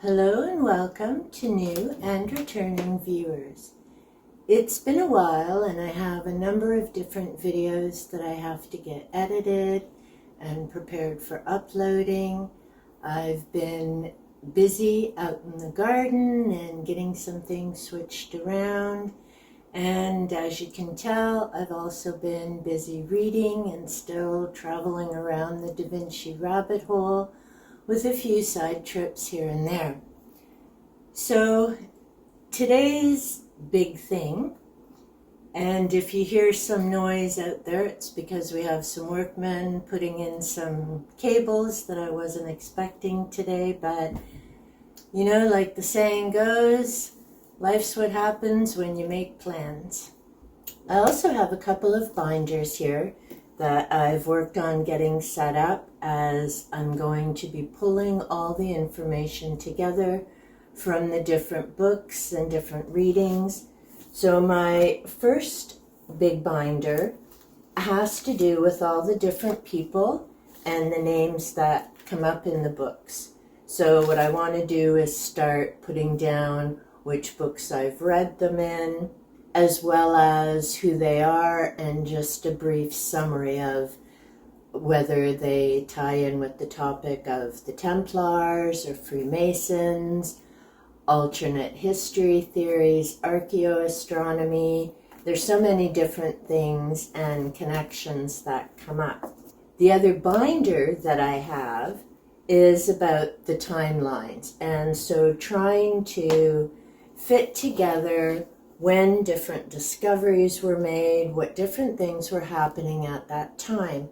Hello and welcome to new and returning viewers. It's been a while and I have a number of different videos that I have to get edited and prepared for uploading. I've been busy out in the garden and getting some things switched around, and as you can tell, I've also been busy reading and still traveling around the Da Vinci rabbit hole with a few side trips here and there. So today's big thing, and if you hear some noise out there, it's because we have some workmen putting in some cables that I wasn't expecting today, but you know, like the saying goes, life's what happens when you make plans. I also have a couple of binders here that I've worked on getting set up, as I'm going to be pulling all the information together from the different books and different readings. So my first big binder has to do with all the different people and the names that come up in the books. So what I want to do is start putting down which books I've read them in, as well as who they are, and just a brief summary of whether they tie in with the topic of the Templars or Freemasons, alternate history theories, archaeoastronomy. There's so many different things and connections that come up. The other binder that I have is about the timelines, and so trying to fit together when different discoveries were made, what different things were happening at that time.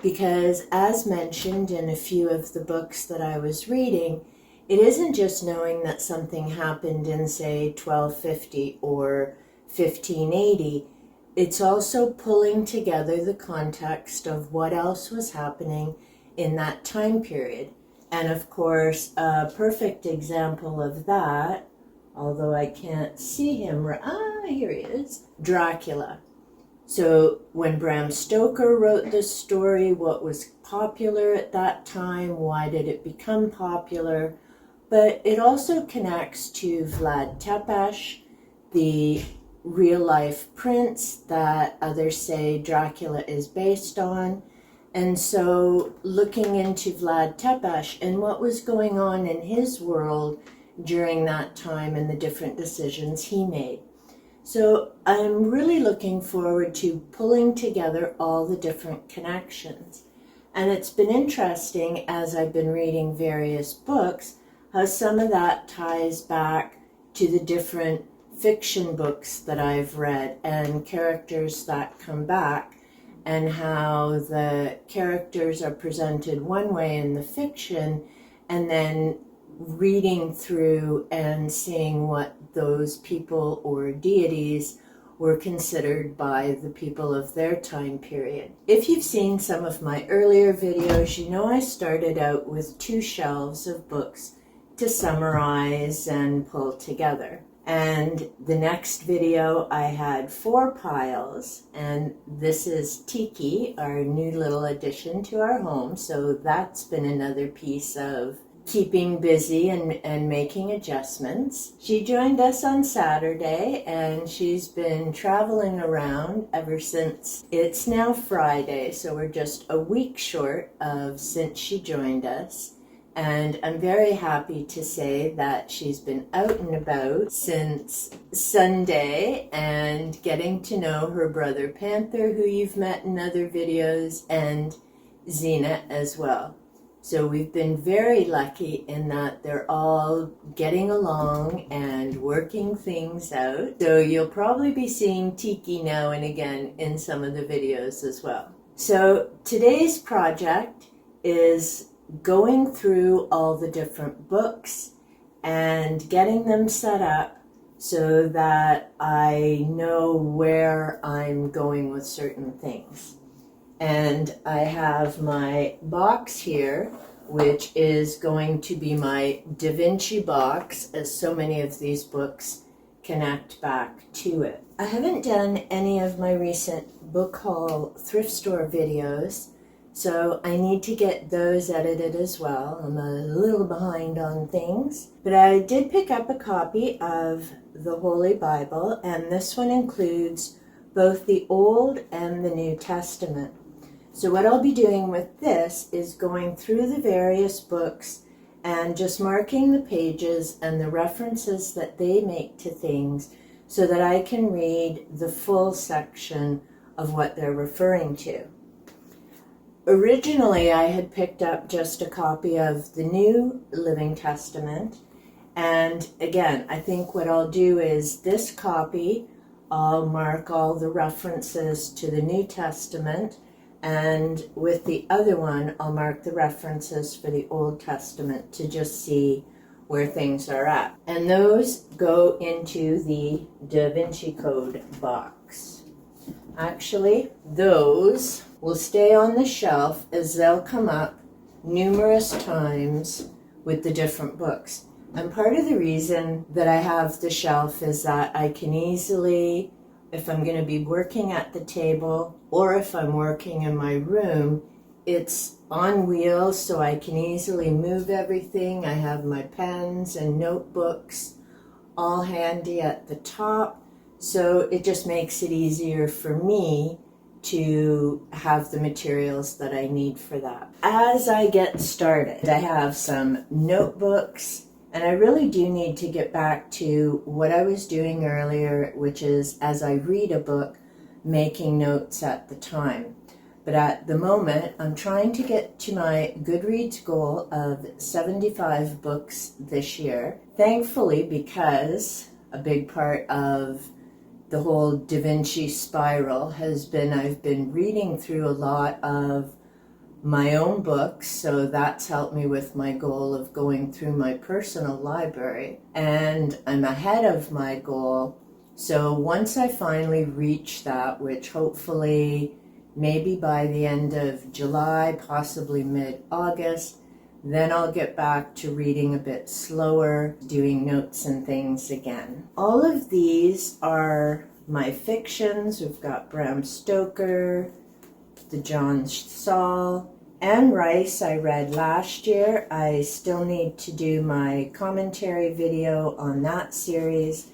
Because as mentioned in a few of the books that I was reading, it isn't just knowing that something happened in, say, 1250 or 1580. It's also pulling together the context of what else was happening in that time period. And of course, a perfect example of that, although I can't see him, here he is, Dracula. So when Bram Stoker wrote this story, what was popular at that time? Why did it become popular? But it also connects to Vlad Tepes, the real-life prince that others say Dracula is based on. And so looking into Vlad Tepes and what was going on in his world during that time and the different decisions he made. So I'm really looking forward to pulling together all the different connections. And it's been interesting as I've been reading various books, how some of that ties back to the different fiction books that I've read and characters that come back, and how the characters are presented one way in the fiction, and then reading through and seeing what those people or deities were considered by the people of their time period. If you've seen some of my earlier videos, you know I started out with 2 shelves of books to summarize and pull together. And the next video I had 4 piles, and this is Tiki, our new little addition to our home, so that's been another piece of keeping busy and making adjustments. She joined us on Saturday, and she's been traveling around ever since. It's now Friday, so we're just a week short of since she joined us. And I'm very happy to say that she's been out and about since Sunday and getting to know her brother Panther, who you've met in other videos, and Xena as well. So we've been very lucky in that they're all getting along and working things out. So you'll probably be seeing Tiki now and again in some of the videos as well. So today's project is going through all the different books and getting them set up so that I know where I'm going with certain things. And I have my box here, which is going to be my Da Vinci box, as so many of these books connect back to it. I haven't done any of my recent book haul thrift store videos So I need to get those edited as well. I'm a little behind on things. But I did pick up a copy of the Holy Bible, and this one includes both the Old and the New Testament. So what I'll be doing with this is going through the various books and just marking the pages and the references that they make to things so that I can read the full section of what they're referring to. Originally, I had picked up just a copy of the New Living Testament, and again, I think what I'll do is this copy, I'll mark all the references to the New Testament, and with the other one, I'll mark the references for the Old Testament to just see where things are at. And those go into the Da Vinci Code box. Actually, those will stay on the shelf as they'll come up numerous times with the different books. And part of the reason that I have the shelf is that I can easily, if I'm going to be working at the table or if I'm working in my room, it's on wheels so I can easily move everything. I have my pens and notebooks all handy at the top, so it just makes it easier for me to have the materials that I need for that. As I get started, I have some notebooks, and I really do need to get back to what I was doing earlier, which is as I read a book, making notes at the time. But at the moment, I'm trying to get to my Goodreads goal of 75 books this year. Thankfully, because a big part of the whole Da Vinci spiral has been I've been reading through a lot of my own books, so that's helped me with my goal of going through my personal library, and I'm ahead of my goal. So once I finally reach that, which hopefully maybe by the end of July, possibly mid-August, then I'll get back to reading a bit slower, doing notes and things again. All of these are my fictions. We've got Bram Stoker, the John Saul, Anne Rice I read last year. I still need to do my commentary video on that series.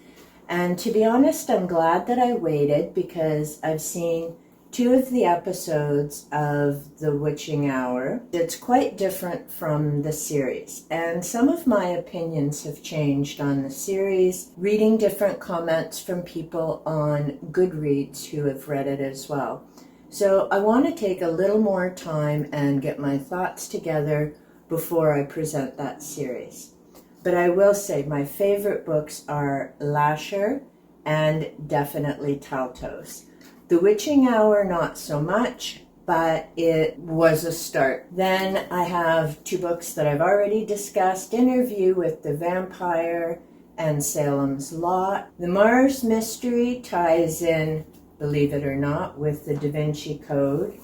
And to be honest, I'm glad that I waited because I've seen 2 of the episodes of The Witching Hour. It's quite different from the series, and some of my opinions have changed on the series, reading different comments from people on Goodreads who have read it as well. So I want to take a little more time and get my thoughts together before I present that series. But I will say my favorite books are Lasher and definitely Taltos. The Witching Hour, not so much, but it was a start. Then I have 2 books that I've already discussed, Interview with the Vampire and Salem's Lot. The Mars Mystery ties in, believe it or not, with the Da Vinci Code.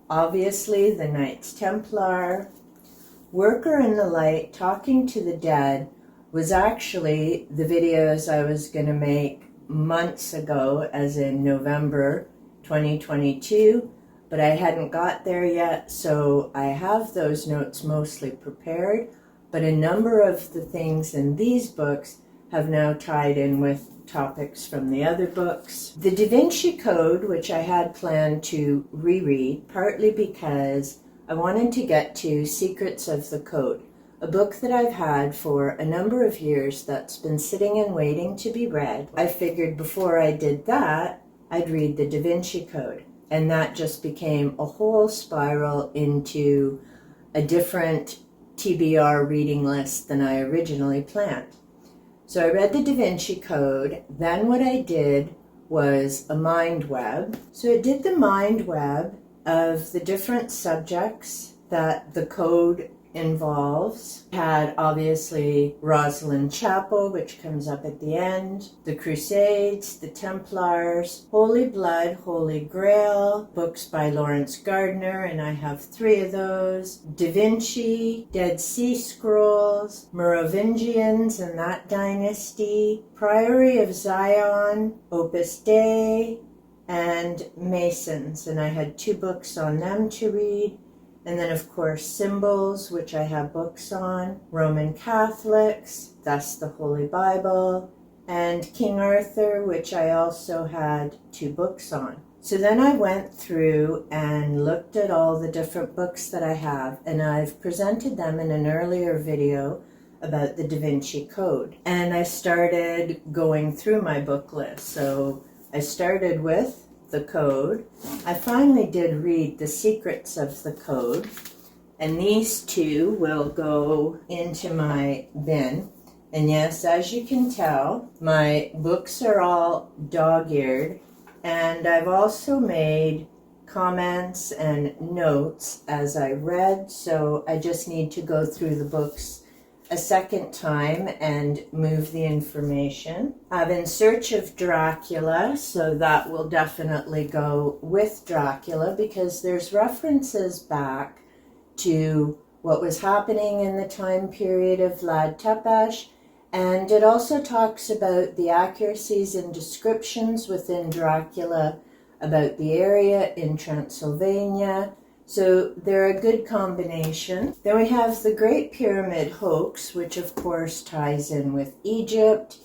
Obviously, the Knights Templar. Worker in the Light, Talking to the Dead was actually the videos I was going to make months ago, as in November 2022, but I hadn't got there yet, so I have those notes mostly prepared, but a number of the things in these books have now tied in with topics from the other books. The Da Vinci Code, which I had planned to reread, partly because I wanted to get to Secrets of the Code, a book that I've had for a number of years that's been sitting and waiting to be read. I figured before I did that, I'd read the Da Vinci Code, and that just became a whole spiral into a different TBR reading list than I originally planned. So I read the Da Vinci Code, then what I did was a mind web. So I did the mind web of the different subjects that the code involves. Had obviously Rosalind Chapel, which comes up at the end, the Crusades, the Templars, Holy Blood, Holy Grail, books by Lawrence Gardner, and I have 3 of those, Da Vinci, Dead Sea Scrolls, Merovingians and that dynasty, Priory of Zion, Opus Dei, and Masons, and I had 2 books on them to read. And then, of course, symbols, which I have books on, Roman Catholics, thus the Holy Bible, and King Arthur, which I also had 2 books on. So then I went through and looked at all the different books that I have, and I've presented them in an earlier video about the Da Vinci Code. And I started going through my book list. So I started with the Code. I finally did read The Secrets of the Code, and these 2 will go into my bin. And yes, as you can tell, my books are all dog-eared, and I've also made comments and notes as I read, so I just need to go through the books a second time and move the information. I'm in search of Dracula, so that will definitely go with Dracula because there's references back to what was happening in the time period of Vlad Tepes, and it also talks about the accuracies and descriptions within Dracula about the area in Transylvania. So they're a good combination. Then we have the Great Pyramid Hoax, which of course ties in with Egypt,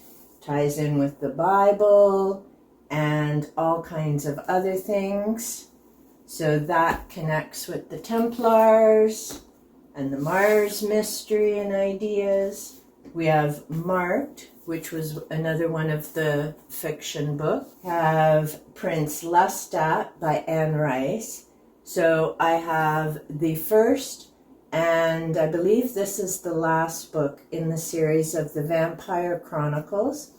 ties in with the Bible, and all kinds of other things. So that connects with the Templars and the Mars mystery and ideas. We have Marked, which was another one of the fiction books. Have Prince Lestat by Anne Rice. So I have the first, and I believe this is the last book in the series of the Vampire Chronicles.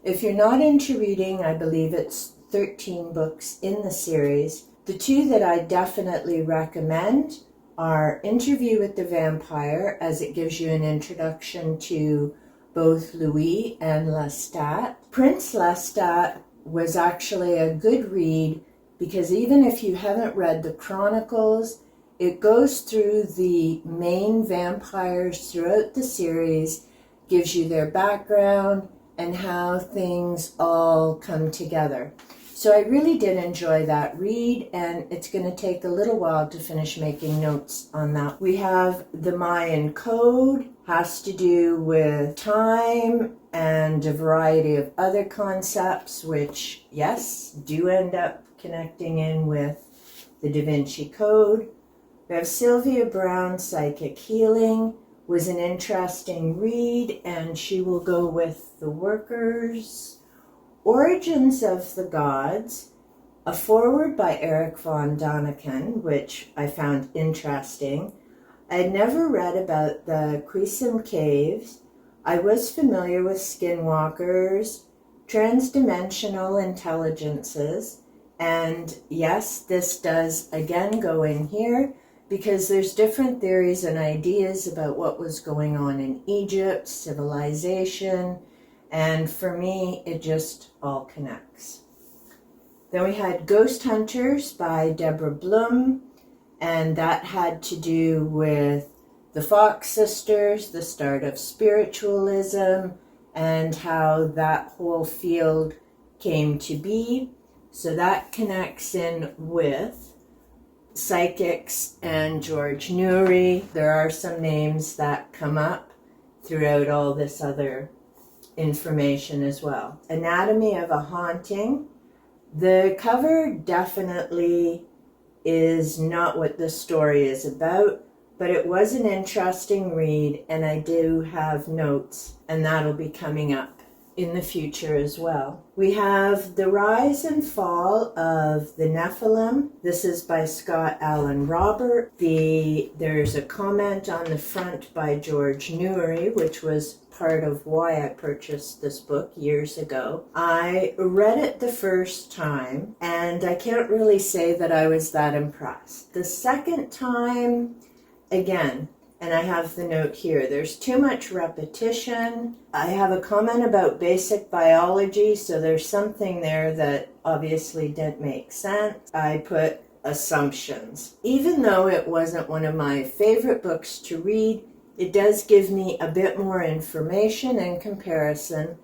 If you're not into reading, I believe it's 13 books in the series. The 2 that I definitely recommend are Interview with the Vampire, as it gives you an introduction to both Louis and Lestat. Prince Lestat was actually a good read because even if you haven't read the Chronicles, it goes through the main vampires throughout the series, gives you their background and how things all come together. So I really did enjoy that read, and it's going to take a little while to finish making notes on that. We have the Mayan Code, has to do with time and a variety of other concepts, which, yes, do end up connecting in with the Da Vinci Code. We have Sylvia Browne, Psychic Healing, was an interesting read, and she will go with the Workers. Origins of the Gods, a foreword by Eric von Daniken, which I found interesting. I had never read about the Quisim Caves. I was familiar with skinwalkers, transdimensional intelligences, and yes, this does again go in here because there's different theories and ideas about what was going on in Egypt, civilization, and for me, it just all connects. Then we had Ghost Hunters by Deborah Bloom, and that had to do with the Fox sisters, the start of spiritualism, and how that whole field came to be. So that connects in with psychics and George Newry. There are some names that come up throughout all this other information as well. Anatomy of a Haunting. The cover definitely is not what the story is about, but it was an interesting read, and I do have notes, and that'll be coming up in the future as well. We have The Rise and Fall of the Nephilim. This is by Scott Allen Robert. There's a comment on the front by George Newry, which was part of why I purchased this book years ago. I read it the first time, and I can't really say that I was that impressed. The second time, again, and I have the note here, there's too much repetition. I have a comment about basic biology, so there's something there that obviously didn't make sense. I put assumptions. Even though it wasn't one of my favorite books to read, it does give me a bit more information and comparison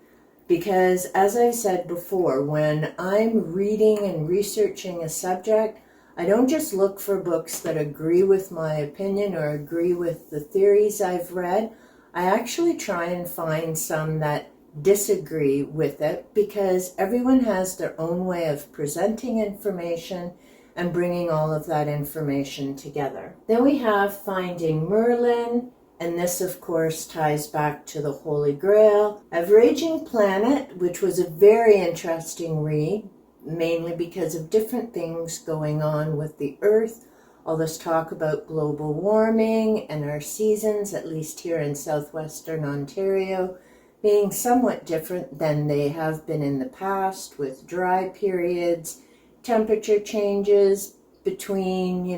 because, as I've said before, when I'm reading and researching a subject, I don't just look for books that agree with my opinion or agree with the theories I've read. I actually try and find some that disagree with it, because everyone has their own way of presenting information and bringing all of that information together. Then we have Finding Merlin, and this of course ties back to the Holy Grail. I have Raging Planet, which was a very interesting read, mainly because of different things going on with the Earth. All this talk about global warming and our seasons, at least here in southwestern Ontario, being somewhat different than they have been in the past, with dry periods, temperature changes between,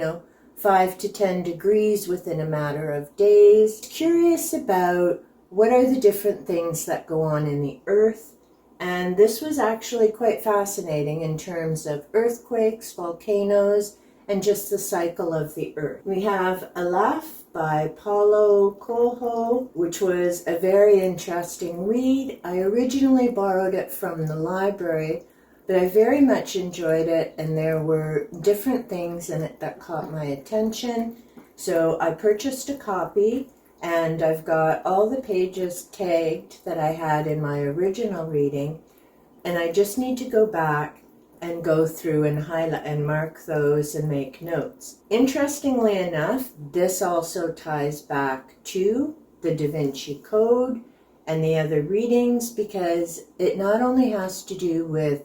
5 to 10 degrees within a matter of days. Curious about what are the different things that go on in the Earth. And this was actually quite fascinating in terms of earthquakes, volcanoes, and just the cycle of the Earth. We have Aleph by Paulo Coelho, which was a very interesting read. I originally borrowed it from the library, but I very much enjoyed it, and there were different things in it that caught my attention. So I purchased a copy, and I've got all the pages tagged that I had in my original reading, and I just need to go back and go through and highlight and mark those and make notes. Interestingly enough, this also ties back to the Da Vinci Code and the other readings, because it not only has to do with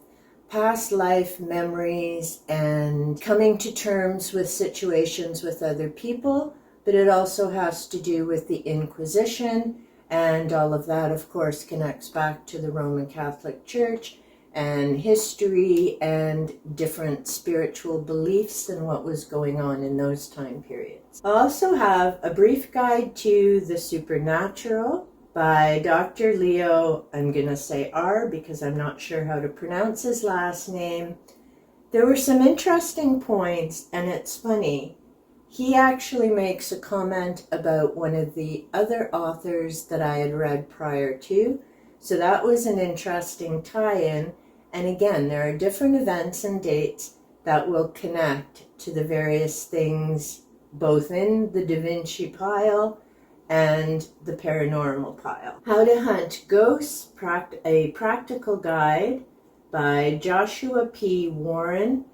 past life memories and coming to terms with situations with other people, but it also has to do with the Inquisition, and all of that, of course, connects back to the Roman Catholic Church and history and different spiritual beliefs and what was going on in those time periods. I also have A Brief Guide to the Supernatural by Dr. Leo, I'm going to say R because I'm not sure how to pronounce his last name. There were some interesting points, and it's funny. He actually makes a comment about one of the other authors that I had read prior to. So that was an interesting tie-in. And again, there are different events and dates that will connect to the various things, both in the Da Vinci pile and the paranormal pile. How to Hunt Ghosts, a Practical Guide by Joshua P. Warren.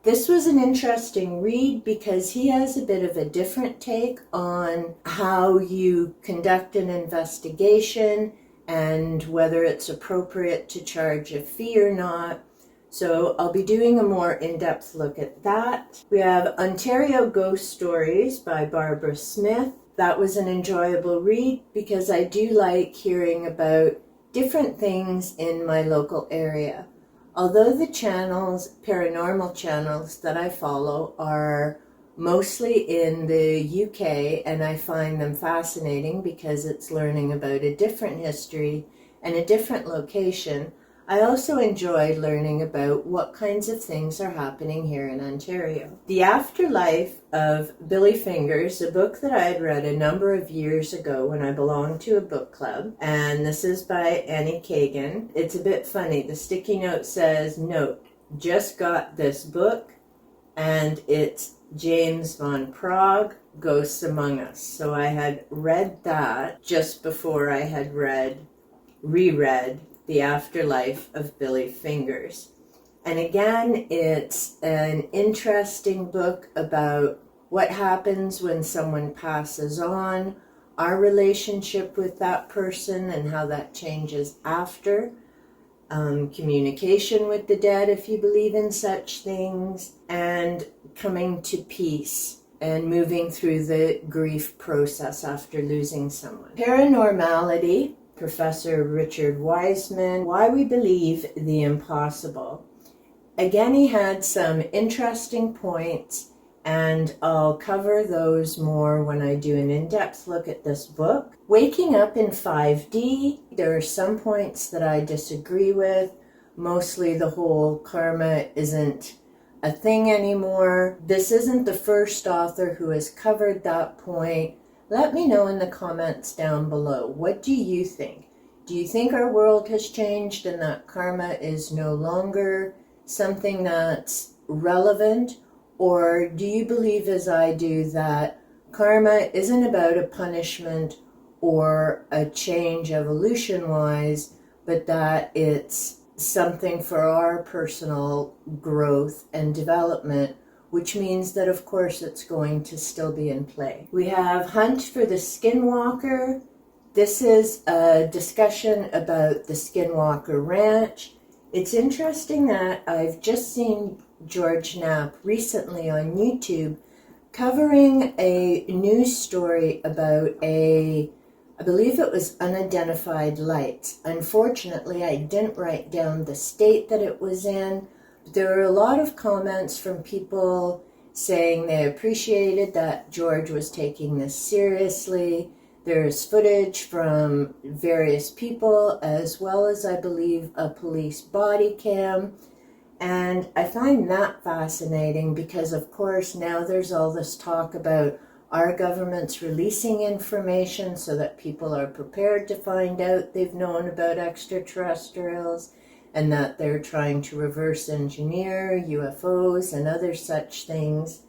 This was an interesting read because he has a bit of a different take on how you conduct an investigation and whether it's appropriate to charge a fee or not. So I'll be doing a more in-depth look at that. We have Ontario Ghost Stories by Barbara Smith. That was an enjoyable read because I do like hearing about different things in my local area. Although the paranormal channels that I follow are mostly in the UK, and I find them fascinating because it's learning about a different history and a different location, I also enjoy learning about what kinds of things are happening here in Ontario. The Afterlife of Billy Fingers, a book that I had read a number of years ago when I belonged to a book club, and this is by Annie Kagan. It's a bit funny. The sticky note says, "Note, just got this book," and it's James Van Praagh, Ghosts Among Us. So I had read that just before I had reread The Afterlife of Billy Fingers. And again, it's an interesting book about what happens when someone passes on, our relationship with that person and how that changes after, communication with the dead, if you believe in such things, and coming to peace and moving through the grief process after losing someone. Paranormality, Professor Richard Wiseman, Why We Believe the Impossible. Again, he had some interesting points, and I'll cover those more when I do an in-depth look at this book. Waking Up in 5D, there are some points that I disagree with. Mostly the whole karma isn't a thing anymore. This isn't the first author who has covered that point. Let me know in the comments down below. What do you think? Do you think our world has changed and that karma is no longer something that's relevant? Or do you believe, as I do, that karma isn't about a punishment or a change evolution-wise, but that it's something for our personal growth and development, which means that, of course, it's going to still be in play. We have Hunt for the Skinwalker. This is a discussion about the Skinwalker Ranch. It's interesting that I've just seen George Knapp recently on YouTube covering a news story about I believe it was unidentified lights. Unfortunately, I didn't write down the state that it was in. There were a lot of comments from people saying they appreciated that George was taking this seriously. There's footage from various people, as well as, I believe, a police body cam. And I find that fascinating because, of course, now there's all this talk about our governments releasing information so that people are prepared to find out they've known about extraterrestrials, and that they're trying to reverse engineer UFOs and other such things.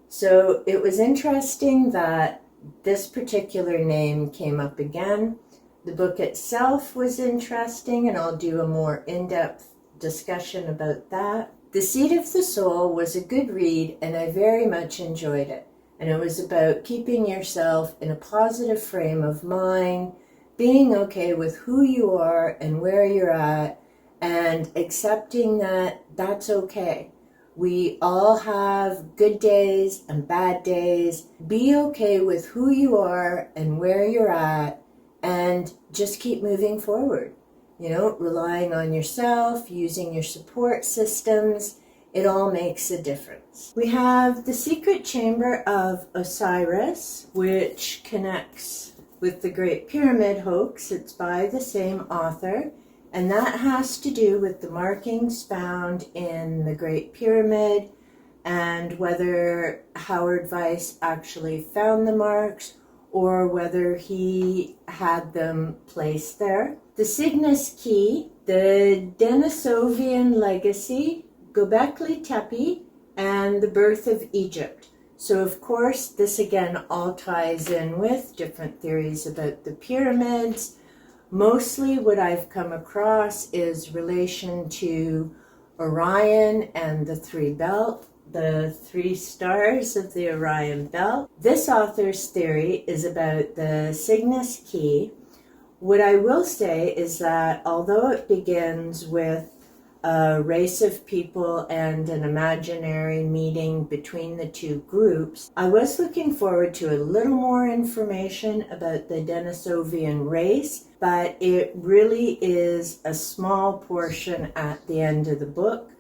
So it was interesting that this particular name came up again. The book itself was interesting, and I'll do a more in-depth discussion about that. The Seed of the Soul was a good read, and I very much enjoyed it. And it was about keeping yourself in a positive frame of mind, being okay with who you are and where you're at, and accepting that that's okay. We all have good days and bad days. Be okay with who you are and where you're at, and just keep moving forward. You know, relying on yourself, using your support systems, it all makes a difference. We have The Secret Chamber of Osiris, which connects with the Great Pyramid hoax. It's by the same author, and that has to do with the markings found in the Great Pyramid and whether Howard Weiss actually found the marks or whether he had them placed there. The Cygnus Key, the Denisovian Legacy, Göbekli Tepe, and the Birth of Egypt. So, of course, this again all ties in with different theories about the pyramids. Mostly what I've come across is relation to Orion and the three stars of the Orion Belt. This author's theory is about the Cygnus Key. What I will say is that although it begins with a race of people and an imaginary meeting between the two groups, I was looking forward to a little more information about the Denisovian race, but it really is a small portion at the end of the book.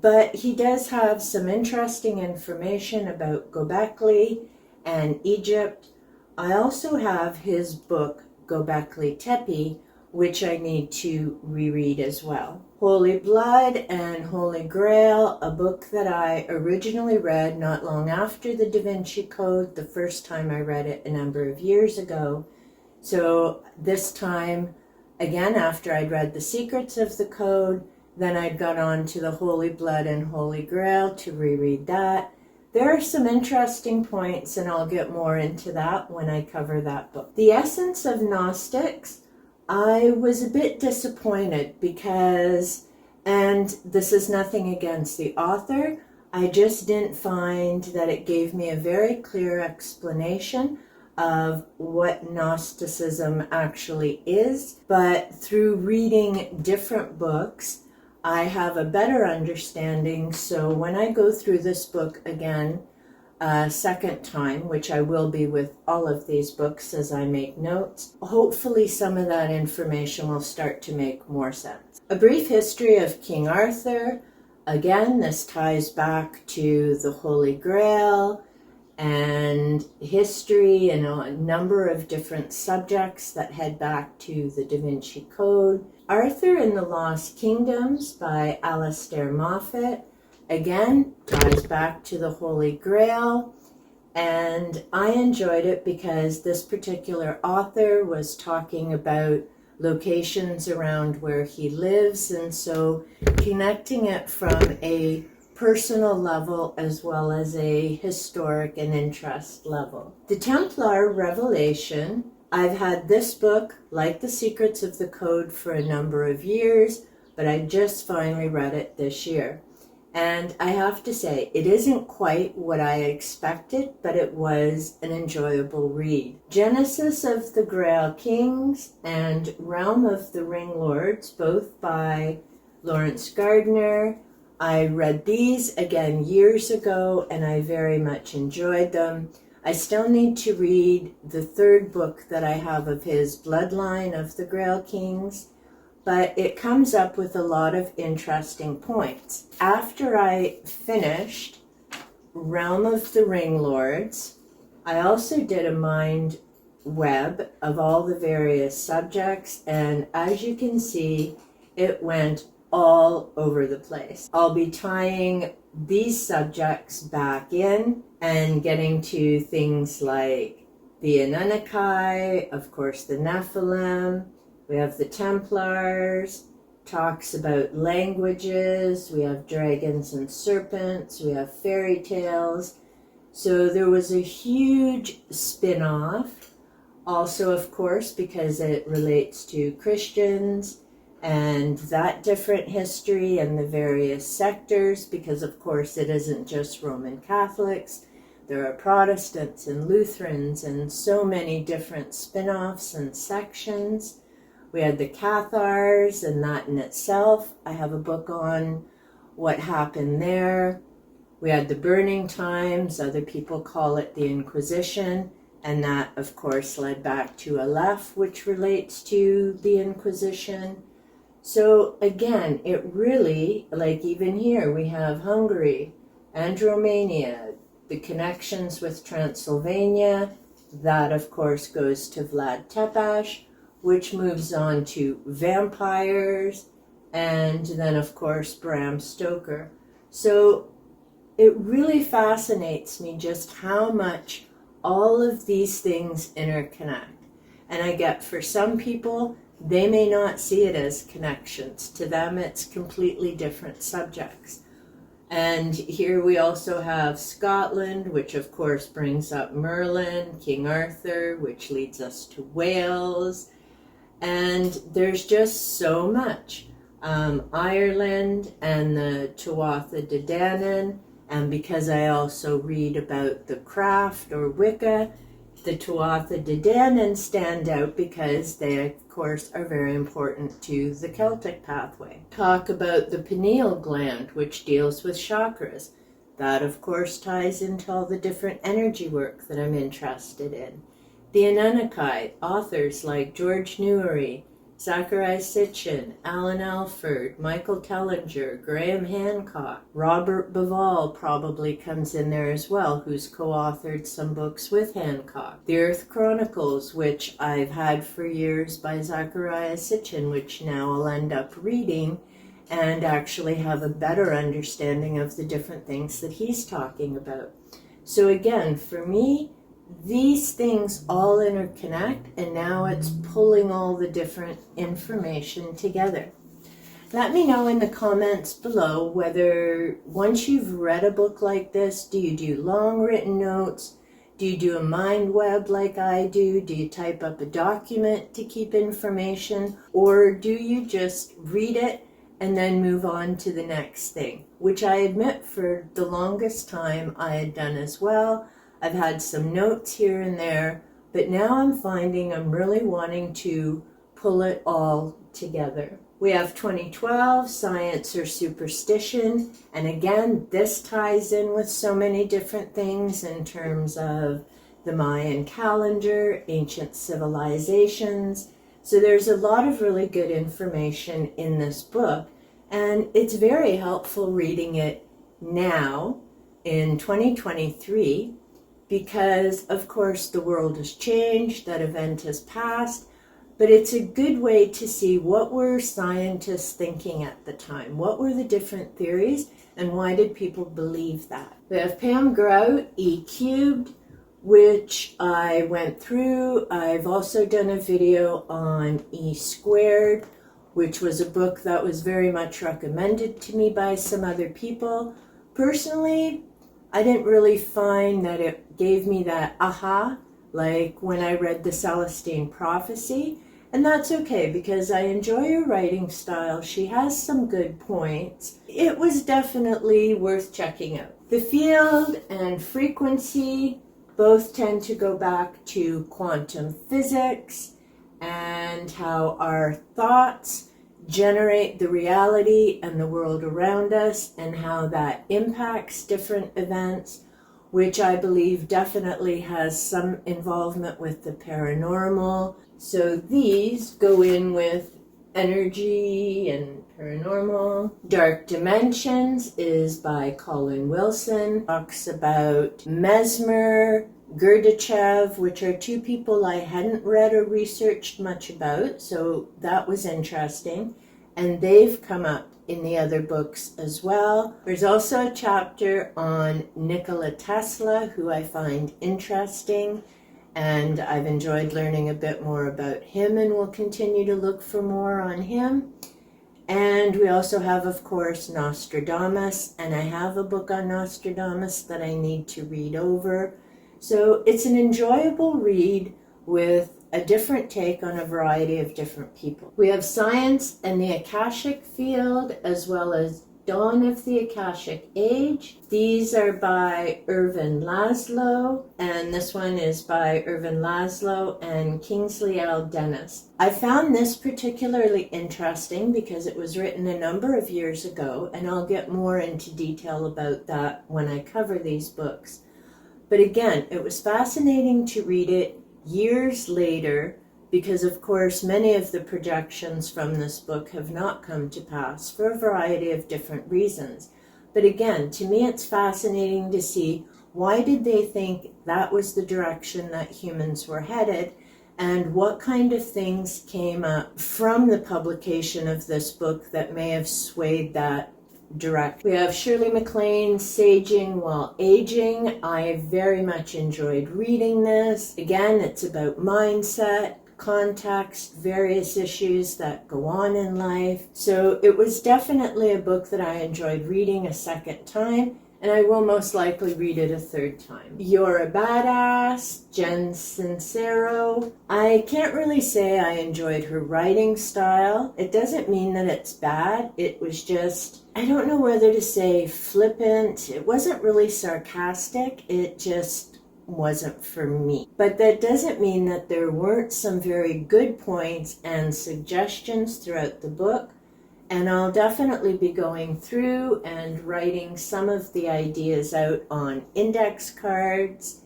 But he does have some interesting information about Göbekli and Egypt. I also have his book, Göbekli Tepe, which I need to reread as well. Holy Blood and Holy Grail, a book that I originally read not long after the Da Vinci Code, the first time I read it a number of years ago. So this time, again, after I'd read The Secrets of the Code, then I'd gone on to the Holy Blood and Holy Grail to reread that. There are some interesting points, and I'll get more into that when I cover that book. The Essence of Gnostics, I was a bit disappointed because, and this is nothing against the author, I just didn't find that it gave me a very clear explanation of what Gnosticism actually is. But through reading different books, I have a better understanding. So when I go through this book again, a second time, which I will be with all of these books as I make notes, hopefully some of that information will start to make more sense. A Brief History of King Arthur. Again, this ties back to the Holy Grail and history and a number of different subjects that head back to the Da Vinci Code. Arthur and the Lost Kingdoms by Alistair Moffat. Again, ties back to the Holy Grail, and I enjoyed it because this particular author was talking about locations around where he lives, and so connecting it from a personal level as well as a historic and interest level. The Templar Revelation, I've had this book, like The Secrets of the Code, for a number of years, but I just finally read it this year. And I have to say, it isn't quite what I expected, but it was an enjoyable read. Genesis of the Grail Kings and Realm of the Ring Lords, both by Lawrence Gardner. I read these again years ago, and I very much enjoyed them. I still need to read the third book that I have of his, Bloodline of the Grail Kings, but it comes up with a lot of interesting points. After I finished Realm of the Ring Lords, I also did a mind web of all the various subjects, and as you can see, it went all over the place. I'll be tying these subjects back in and getting to things like the Anunnaki, of course the Nephilim, we have the Templars, talks about languages, we have dragons and serpents, we have fairy tales. So there was a huge spin-off, also of course because it relates to Christians and that different history and the various sectors, because of course it isn't just Roman Catholics, there are Protestants and Lutherans and so many different spin-offs and sections. We had the Cathars, and that in itself, I have a book on what happened there. We had the Burning Times, other people call it the Inquisition, and that of course led back to Aleph, which relates to the Inquisition. So again, it really, like even here, we have Hungary and Romania, the connections with Transylvania, that of course goes to Vlad Tepes, which moves on to vampires, and then of course Bram Stoker. So it really fascinates me just how much all of these things interconnect. And I get, for some people, they may not see it as connections. To them, it's completely different subjects. And here we also have Scotland, which of course brings up Merlin, King Arthur, which leads us to Wales. And there's just so much. Ireland and the Tuatha De Danann, and because I also read about the craft or Wicca, the Tuatha De Danann stand out because they, of course, are very important to the Celtic pathway. Talk about the pineal gland, which deals with chakras. That, of course, ties into all the different energy work that I'm interested in. The Anunnaki, authors like George Newry, Zachariah Sitchin, Alan Alford, Michael Tellinger, Graham Hancock, Robert Bauval probably comes in there as well, who's co-authored some books with Hancock. The Earth Chronicles, which I've had for years by Zachariah Sitchin, which now I'll end up reading and actually have a better understanding of the different things that he's talking about. So again, for me, these things all interconnect, and now it's pulling all the different information together. Let me know in the comments below whether, once you've read a book like this, do you do long written notes? Do you do a mind web like I do? Do you type up a document to keep information? Or do you just read it and then move on to the next thing? Which I admit for the longest time I had done as well. I've had some notes here and there, but now I'm finding I'm really wanting to pull it all together. We have 2012, Science or Superstition, and again, this ties in with so many different things in terms of the Mayan calendar, ancient civilizations. So there's a lot of really good information in this book, and it's very helpful reading it now in 2023, because of course the world has changed, that event has passed, but it's a good way to see what were scientists thinking at the time, what were the different theories, and why did people believe that. We have Pam Grout, E Cubed, which I went through. I've also done a video on E Squared, which was a book that was very much recommended to me by some other people, Personally, I didn't really find that it gave me that aha, like when I read the Celestine Prophecy. And that's okay, because I enjoy her writing style. She has some good points. It was definitely worth checking out. The field and frequency both tend to go back to quantum physics and how our thoughts generate the reality and the world around us, and how that impacts different events, which I believe definitely has some involvement with the paranormal. So these go in with energy and paranormal. Dark Dimensions is by Colin Wilson. Talks about Mesmer, Gurdjieff, which are two people I hadn't read or researched much about, so that was interesting. And they've come up in the other books as well. There's also a chapter on Nikola Tesla, who I find interesting, and I've enjoyed learning a bit more about him, and will continue to look for more on him. And we also have, of course, Nostradamus, and I have a book on Nostradamus that I need to read over. So it's an enjoyable read with a different take on a variety of different people. We have Science and the Akashic Field, as well as Dawn of the Akashic Age. These are by Ervin Laszlo, and this one is by Ervin Laszlo and Kingsley L. Dennis. I found this particularly interesting because it was written a number of years ago, and I'll get more into detail about that when I cover these books. But again, it was fascinating to read it years later, because of course many of the projections from this book have not come to pass for a variety of different reasons. But again, to me it's fascinating to see, why did they think that was the direction that humans were headed, and what kind of things came up from the publication of this book that may have swayed that direct. We have Shirley MacLaine, Saging While Aging. I very much enjoyed reading this. Again, it's about mindset, context, various issues that go on in life. So it was definitely a book that I enjoyed reading a second time, and I will most likely read it a third time. You're a Badass, Jen Sincero. I can't really say I enjoyed her writing style. It doesn't mean that it's bad. It was just, I don't know whether to say flippant. It wasn't really sarcastic. It just wasn't for me. But that doesn't mean that there weren't some very good points and suggestions throughout the book. And I'll definitely be going through and writing some of the ideas out on index cards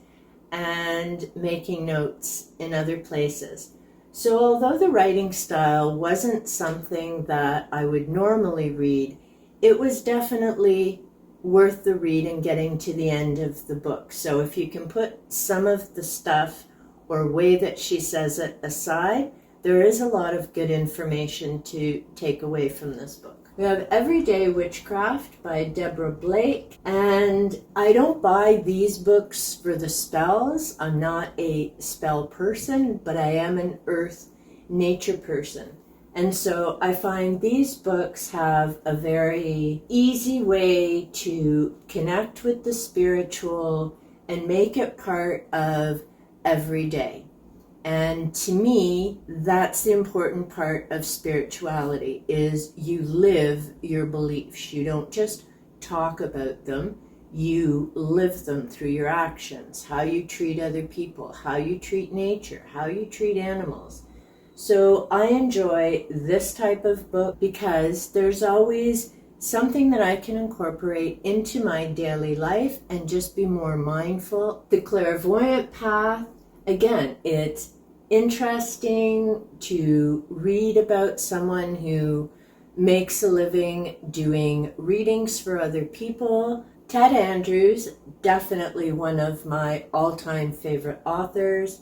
and making notes in other places. So although the writing style wasn't something that I would normally read, it was definitely worth the read and getting to the end of the book. So if you can put some of the stuff or way that she says it aside, there is a lot of good information to take away from this book. We have Everyday Witchcraft by Deborah Blake, and I don't buy these books for the spells. I'm not a spell person, but I am an earth nature person. And so I find these books have a very easy way to connect with the spiritual and make it part of every day. And to me, that's the important part of spirituality, is you live your beliefs. You don't just talk about them, you live them through your actions, how you treat other people, how you treat nature, how you treat animals. So I enjoy this type of book because there's always something that I can incorporate into my daily life and just be more mindful. The Clairvoyant Path, again, it's interesting to read about someone who makes a living doing readings for other people. Ted Andrews, definitely one of my all-time favorite authors.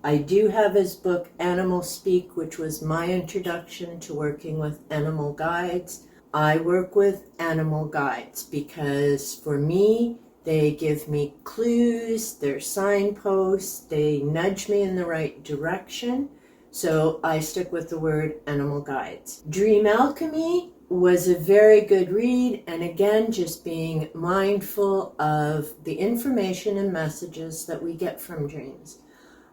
I do have his book Animal Speak, which was my introduction to working with animal guides. I work with animal guides because for me, they give me clues, they're signposts, they nudge me in the right direction. So I stick with the word animal guides. Dream Alchemy was a very good read, and again, just being mindful of the information and messages that we get from dreams.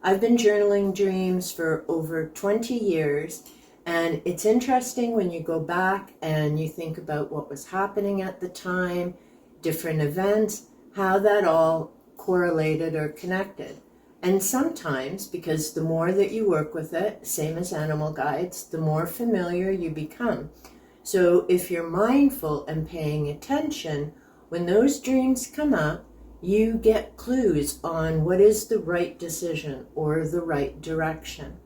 I've been journaling dreams for over 20 years, and it's interesting when you go back and you think about what was happening at the time, different events, how that all correlated or connected. And sometimes, because the more that you work with it, same as animal guides, the more familiar you become. So if you're mindful and paying attention, when those dreams come up, you get clues on what is the right decision or the right direction.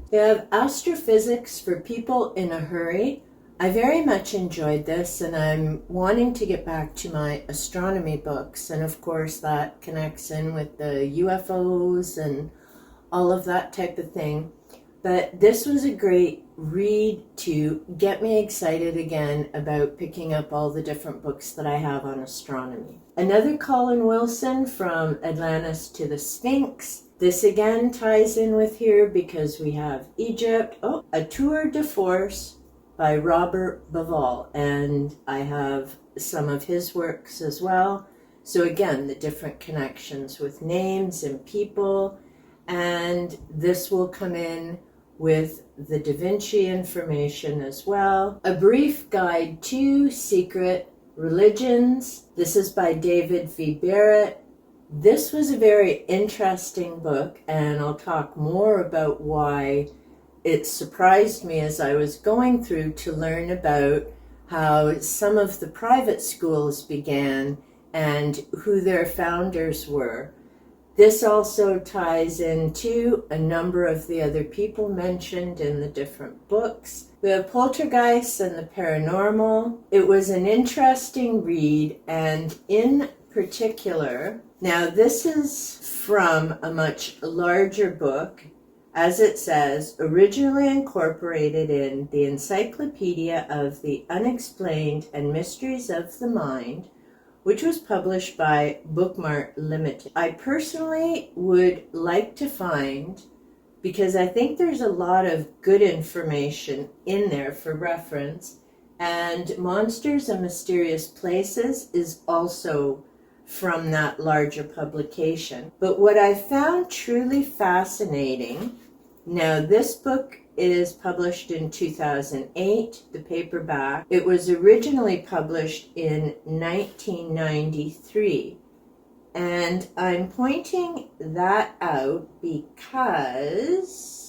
They have astrophysics for people in a hurry. I very much enjoyed this, and I'm wanting to get back to my astronomy books, and of course that connects in with the UFOs and all of that type of thing. But this was a great read to get me excited again about picking up all the different books that I have on astronomy. Another Colin Wilson from Atlantis to the Sphinx. This again ties in with here because we have Egypt. Oh, A Tour de Force by Robert Bauval, and I have some of his works as well. So again, the different connections with names and people, and this will come in with the Da Vinci information as well. A Brief Guide to Secret Religions. This is by David V. Barrett. This was a very interesting book, and I'll talk more about why it surprised me as I was going through to learn about how some of the private schools began and who their founders were. This also ties into a number of the other people mentioned in the different books. We have Poltergeist and the Paranormal. It was an interesting read, and in particular, now this is from a much larger book, as it says, originally incorporated in the Encyclopedia of the Unexplained and Mysteries of the Mind, which was published by Bookmart Limited. I personally would like to find, because I think there's a lot of good information in there for reference, and Monsters and Mysterious Places is also from that larger publication. But what I found truly fascinating, now this book is published in 2008, the paperback. It was originally published in 1993. And I'm pointing that out because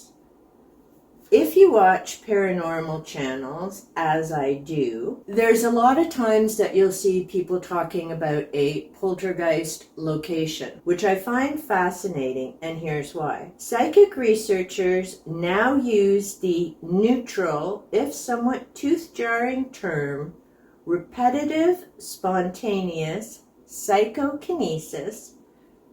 if you watch paranormal channels, as I do, there's a lot of times that you'll see people talking about a poltergeist location, which I find fascinating, and here's why. Psychic researchers now use the neutral, if somewhat tooth-jarring term, repetitive, spontaneous psychokinesis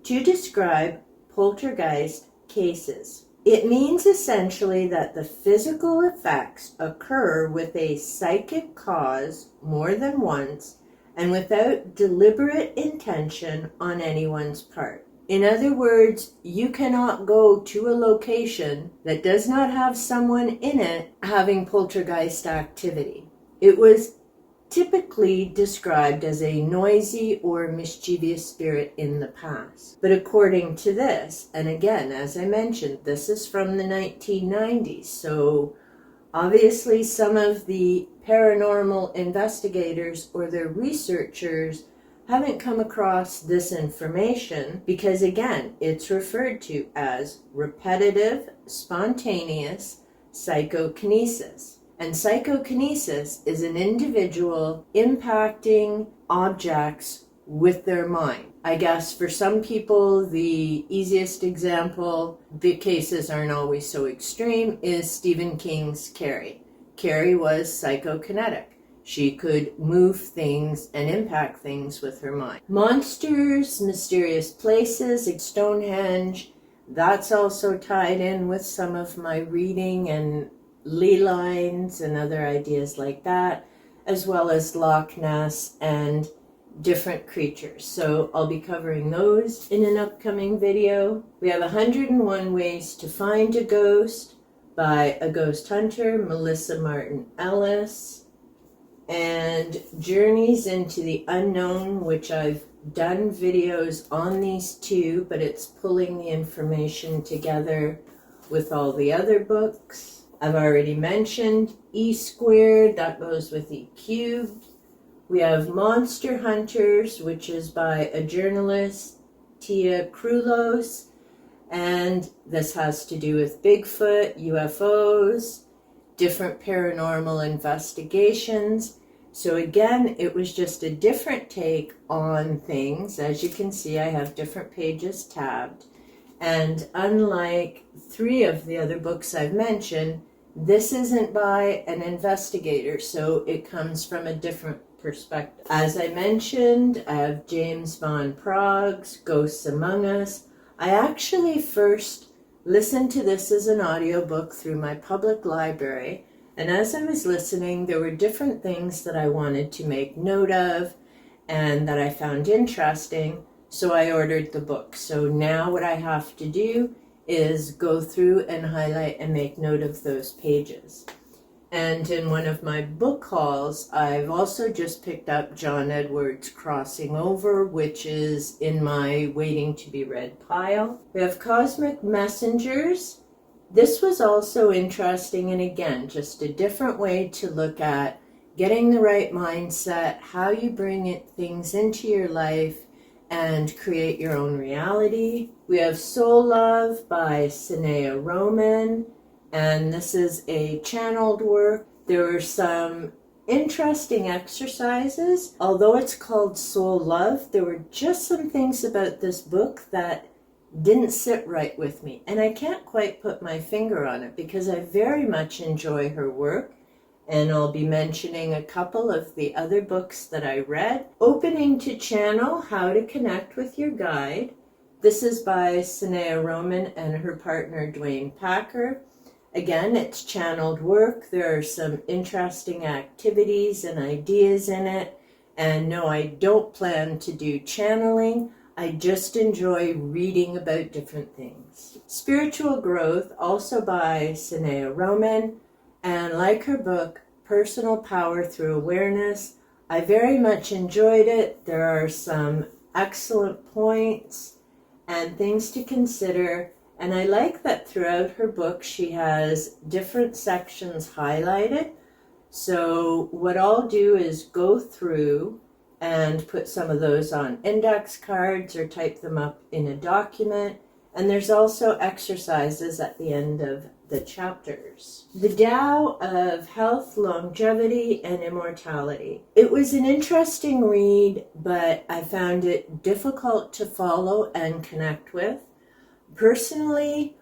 to describe poltergeist cases. It means essentially that the physical effects occur with a psychic cause more than once and without deliberate intention on anyone's part. In other words, you cannot go to a location that does not have someone in it having poltergeist activity. It was typically described as a noisy or mischievous spirit in the past. But according to this, and again, as I mentioned, this is from the 1990s, so obviously some of the paranormal investigators or their researchers haven't come across this information because, again, it's referred to as repetitive, spontaneous psychokinesis. And psychokinesis is an individual impacting objects with their mind. I guess for some people, the easiest example, the cases aren't always so extreme, is Stephen King's Carrie. Carrie was psychokinetic. She could move things and impact things with her mind. Monsters, Mysterious Places, Stonehenge, that's also tied in with some of my reading and ley lines and other ideas like that, as well as Loch Ness and different creatures. So I'll be covering those in an upcoming video. We have 101 Ways to Find a Ghost by a ghost hunter, Melissa Martin Ellis. and Journeys into the Unknown, which I've done videos on these two, but it's pulling the information together with all the other books. I've already mentioned E Squared, that goes with E Cubed. We have Monster Hunters, which is by a journalist, Tia Krulos, and this has to do with Bigfoot, UFOs, different paranormal investigations. So again, it was just a different take on things. As you can see, I have different pages tabbed. And unlike 3 of the other books I've mentioned, this isn't by an investigator, so it comes from a different perspective. As I mentioned, I have James Van Prague's Ghosts Among Us. I actually first listened to this as an audiobook through my public library, and as I was listening, there were different things that I wanted to make note of and that I found interesting, so I ordered the book. So now what I have to do is go through and highlight and make note of those pages. And in one of my book hauls, I've also just picked up John Edwards' Crossing Over, which is in my waiting to be read pile. We have Cosmic Messengers. This was also interesting, and again, just a different way to look at getting the right mindset, how you bring things into your life and create your own reality. We have Soul Love by Sanaya Roman, and this is a channeled work. There were some interesting exercises. Although it's called Soul Love, there were just some things about this book that didn't sit right with me, and I can't quite put my finger on it because I very much enjoy her work, and I'll be mentioning a couple of the other books that I read. Opening to Channel, How to Connect with Your Guide. This is by Sanaya Roman and her partner Dwayne Packer. Again, it's channeled work. There are some interesting activities and ideas in it, and no, I don't plan to do channeling. I just enjoy reading about different things. Spiritual Growth, also by Sanaya Roman, and like her book, Personal Power Through Awareness, I very much enjoyed it. There are some excellent points and things to consider, and I like that throughout her book she has different sections highlighted. So what I'll do is go through and put some of those on index cards or type them up in a document. And there's also exercises at the end of the chapters. The Tao of Health, Longevity, and Immortality. It was an interesting read, but I found it difficult to follow and connect with. Personally,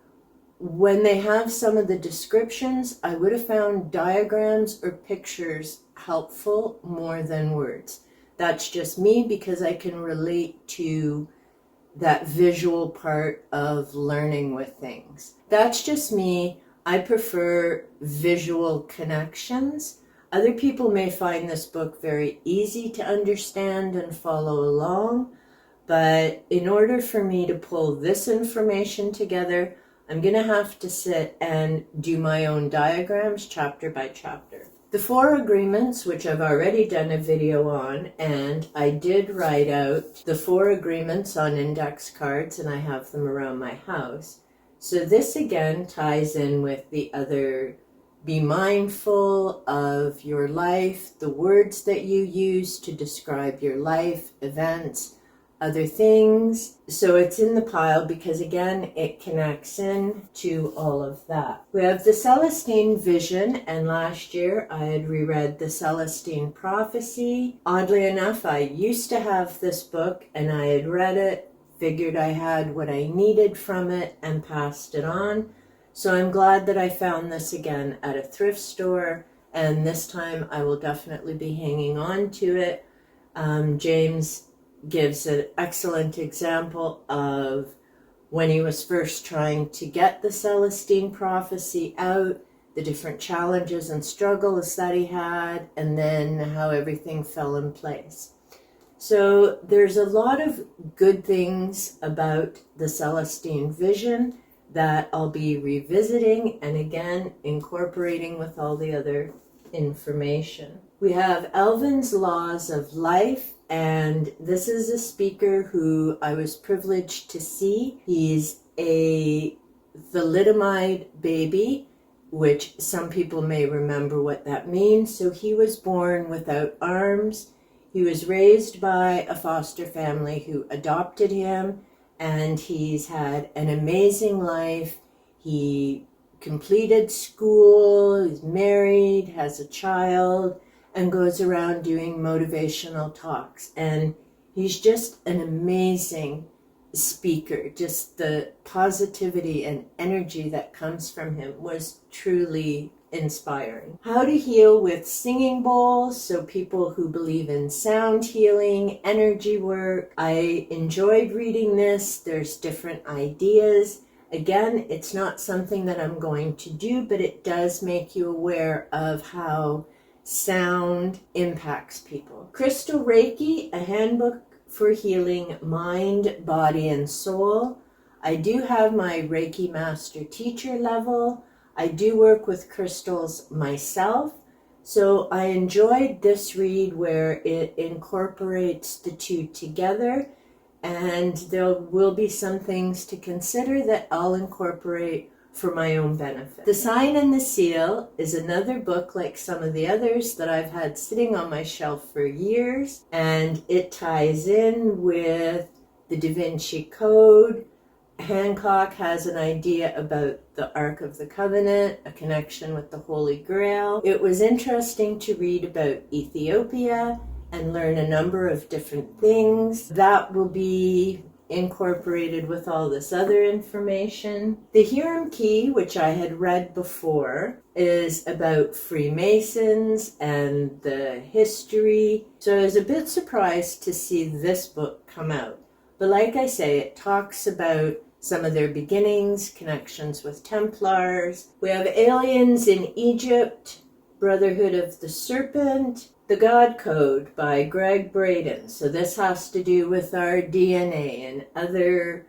when they have some of the descriptions, I would have found diagrams or pictures helpful more than words. That's just me because I can relate to that visual part of learning with things. That's just me. I prefer visual connections. Other people may find this book very easy to understand and follow along, but in order for me to pull this information together, I'm going to have to sit and do my own diagrams chapter by chapter. The 4 agreements, which I've already done a video on, and I did write out the 4 agreements on index cards, and I have them around my house. So this again ties in with the other. Be mindful of your life, the words that you use to describe your life, events, other things. So it's in the pile because again it connects in to all of that. We have the Celestine Vision, and last year I had reread the Celestine Prophecy. Oddly enough, I used to have this book and I had read it, figured I had what I needed from it and passed it on. So I'm glad that I found this again at a thrift store, and this time I will definitely be hanging on to it. James gives an excellent example of when he was first trying to get the Celestine Prophecy out, the different challenges and struggles that he had, and then how everything fell in place. So there's a lot of good things about the Celestine Vision that I'll be revisiting and again incorporating with all the other information. We have Elvin's Laws of Life, and this is a speaker who I was privileged to see. He's a thalidomide baby, which some people may remember what that means. So he was born without arms. He was raised by a foster family who adopted him, and he's had an amazing life. He completed school, he's married, has a child, and goes around doing motivational talks. And he's just an amazing speaker. Just the positivity and energy that comes from him was truly inspiring. How to heal with singing bowls, so people who believe in sound healing, energy work. I enjoyed reading this. There's different ideas. Again, it's not something that I'm going to do, but it does make you aware of how sound impacts people. Crystal Reiki, a handbook for healing mind, body, and soul. I do have my Reiki Master Teacher level. I do work with crystals myself, so I enjoyed this read where it incorporates the two together, and there will be some things to consider that I'll incorporate for my own benefit. The Sign and the Seal is another book like some of the others that I've had sitting on my shelf for years, and it ties in with the Da Vinci Code. Hancock has an idea about the Ark of the Covenant, a connection with the Holy Grail. It was interesting to read about Ethiopia and learn a number of different things. That will be incorporated with all this other information. The Hiram Key, which I had read before, is about Freemasons and the history. So I was a bit surprised to see this book come out. But like I say, it talks about some of their beginnings, connections with Templars. We have Aliens in Egypt, Brotherhood of the Serpent, The God Code by Greg Braden. So this has to do with our DNA and other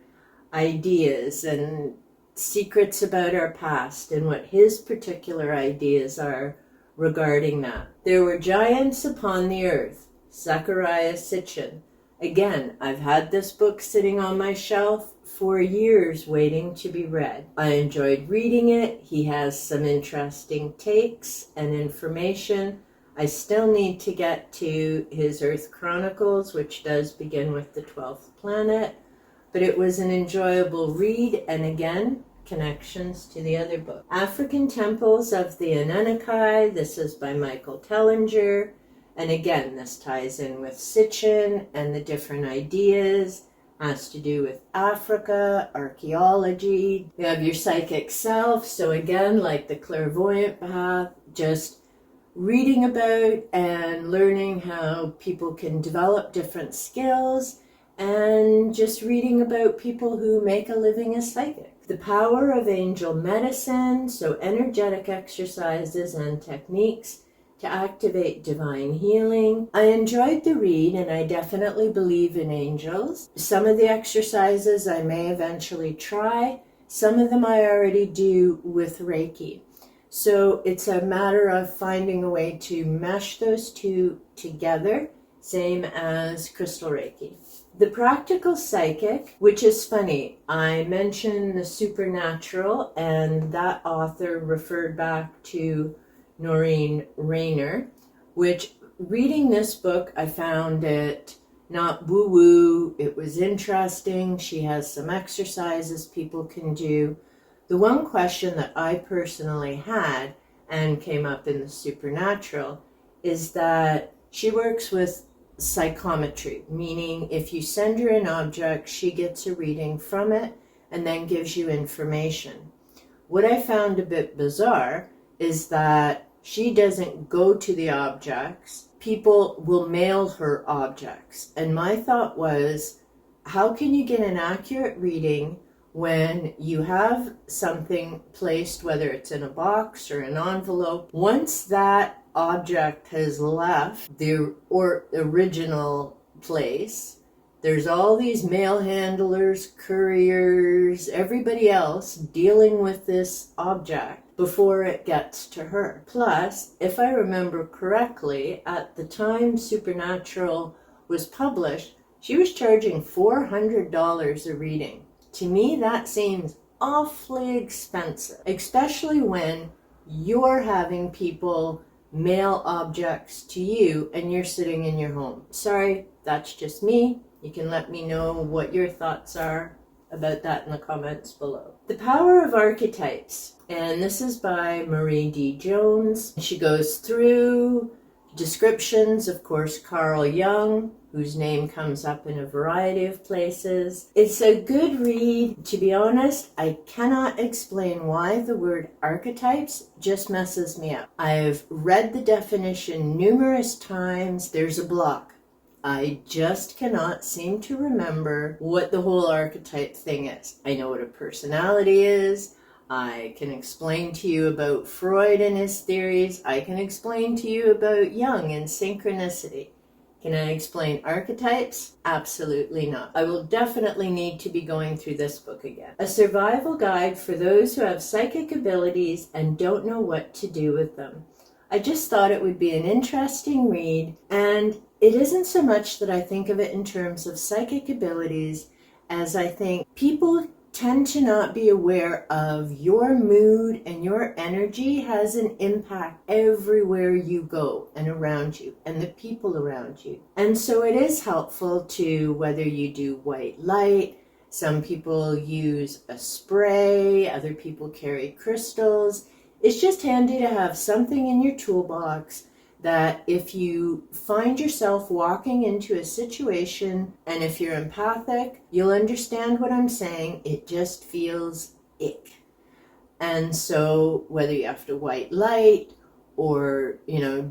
ideas and secrets about our past and what his particular ideas are regarding that. There Were Giants Upon the Earth, Zecharia Sitchin. Again, I've had this book sitting on my shelf for years waiting to be read. I enjoyed reading it. He has some interesting takes and information. I still need to get to his Earth Chronicles, which does begin with the 12th planet, but it was an enjoyable read, and again, connections to the other book. African Temples of the Anunnaki, this is by Michael Tellinger, and again, this ties in with Sitchin and the different ideas, has to do with Africa, archaeology. You have your psychic self, so again, like the clairvoyant path, just reading about and learning how people can develop different skills, and just reading about people who make a living as psychic. The Power of Angel Medicine, so energetic exercises and techniques to activate divine healing. I enjoyed the read, and I definitely believe in angels. Some of the exercises I may eventually try. Some of them I already do with Reiki. So it's a matter of finding a way to mesh those two together, same as Crystal Reiki. The Practical Psychic, which is funny. I mentioned the supernatural, and that author referred back to Noreen Rayner, which reading this book, I found it not woo-woo. It was interesting. She has some exercises people can do. The one question that I personally had and came up in the supernatural is that she works with psychometry, meaning if you send her an object, she gets a reading from it and then gives you information. What I found a bit bizarre is that she doesn't go to the objects. People will mail her objects. And my thought was, how can you get an accurate reading when you have something placed, whether it's in a box or an envelope? Once that object has left the original place, there's all these mail handlers, couriers, everybody else dealing with this object. before it gets to her. Plus, if I remember correctly, at the time Supernatural was published, she was charging $400 a reading. To me, that seems awfully expensive, especially when you're having people mail objects to you and you're sitting in your home. Sorry, that's just me. You can let me know what your thoughts are about that in the comments below. The Power of Archetypes, and this is by Marie D. Jones. She goes through descriptions, of course, Carl Jung, whose name comes up in a variety of places. It's a good read. To be honest, I cannot explain why the word archetypes just messes me up. I've read the definition numerous times. There's a block. I just cannot seem to remember what the whole archetype thing is. I know what a personality is. I can explain to you about Freud and his theories. I can explain to you about Jung and synchronicity. Can I explain archetypes? Absolutely not. I will definitely need to be going through this book again. A survival guide for those who have psychic abilities and don't know what to do with them. I just thought it would be an interesting read, and it isn't so much that I think of it in terms of psychic abilities as I think people tend to not be aware of your mood, and your energy has an impact everywhere you go and around you and the people around you. And so it is helpful to, whether you do white light, some people use a spray, other people carry crystals. It's just handy to have something in your toolbox that if you find yourself walking into a situation, and if you're empathic, you'll understand what I'm saying. It just feels ick. And so whether you have to white light or,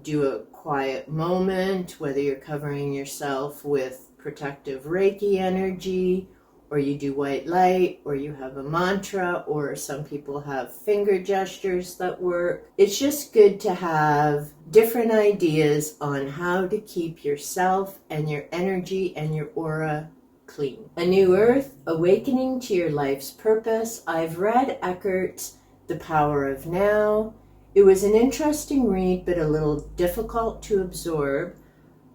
do a quiet moment, whether you're covering yourself with protective Reiki energy, or you do white light, or you have a mantra, or some people have finger gestures that work. It's just good to have different ideas on how to keep yourself and your energy and your aura clean. A New Earth, Awakening to Your Life's Purpose. I've read Eckhart's The Power of Now. It was an interesting read, but a little difficult to absorb.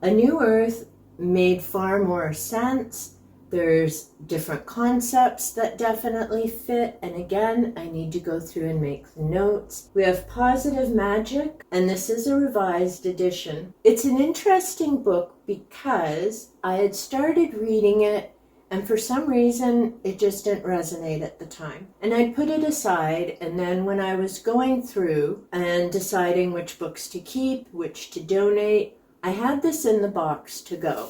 A New Earth made far more sense. There's different concepts that definitely fit, and again, I need to go through and make the notes. We have Positive Magic, and this is a revised edition. It's an interesting book because I had started reading it, and for some reason, it just didn't resonate at the time. And I put it aside, and then when I was going through and deciding which books to keep, which to donate, I had this in the box to go.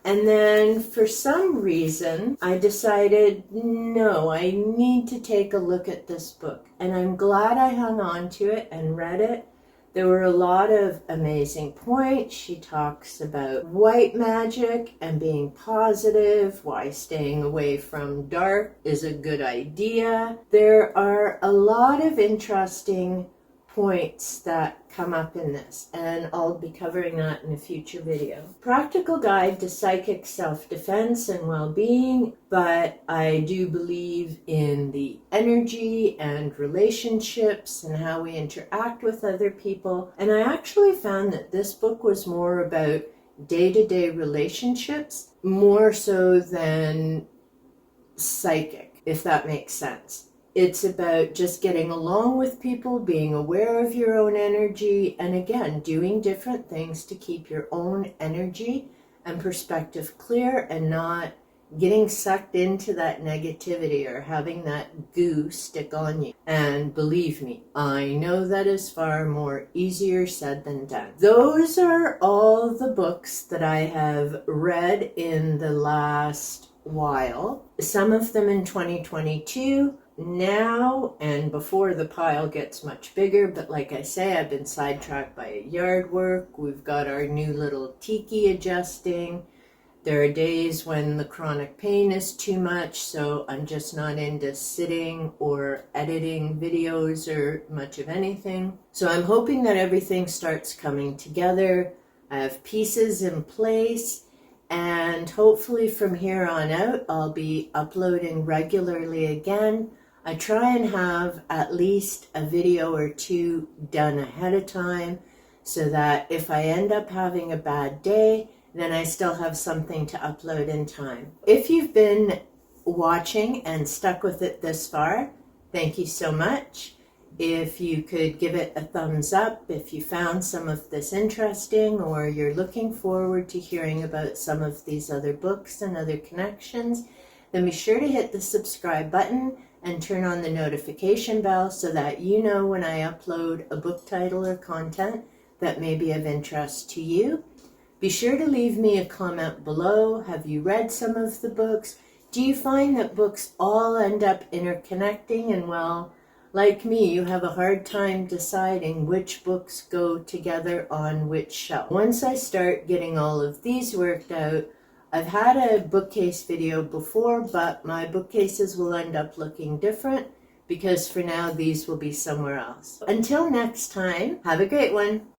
And then for some reason, I decided, no, I need to take a look at this book. And I'm glad I hung on to it and read it. There were a lot of amazing points. She talks about white magic and being positive, why staying away from dark is a good idea. There are a lot of interesting points that come up in this, and I'll be covering that in a future video. Practical Guide to Psychic Self-Defense and Well-Being, but I do believe in the energy and relationships and how we interact with other people, and I actually found that this book was more about day-to-day relationships, more so than psychic, if that makes sense. It's about just getting along with people, being aware of your own energy, and again, doing different things to keep your own energy and perspective clear and not getting sucked into that negativity or having that goo stick on you. And believe me, I know that is far more easier said than done. Those are all the books that I have read in the last while, some of them in 2022. Now and before the pile gets much bigger, but like I say, I've been sidetracked by yard work. We've got our new little tiki adjusting. There are days when the chronic pain is too much, so I'm just not into sitting or editing videos or much of anything. So I'm hoping that everything starts coming together. I have pieces in place, and hopefully from here on out, I'll be uploading regularly again. I try and have at least a video or two done ahead of time so that if I end up having a bad day, then I still have something to upload in time. If you've been watching and stuck with it this far, thank you so much. If you could give it a thumbs up if you found some of this interesting, or you're looking forward to hearing about some of these other books and other connections, then be sure to hit the subscribe button and turn on the notification bell so that you know when I upload a book title or content that may be of interest to you. Be sure to leave me a comment below. Have you read some of the books? Do you find that books all end up interconnecting, and well, like me, you have a hard time deciding which books go together on which shelf? Once I start getting all of these worked out, I've had a bookcase video before, but my bookcases will end up looking different because for now these will be somewhere else. Until next time, have a great one.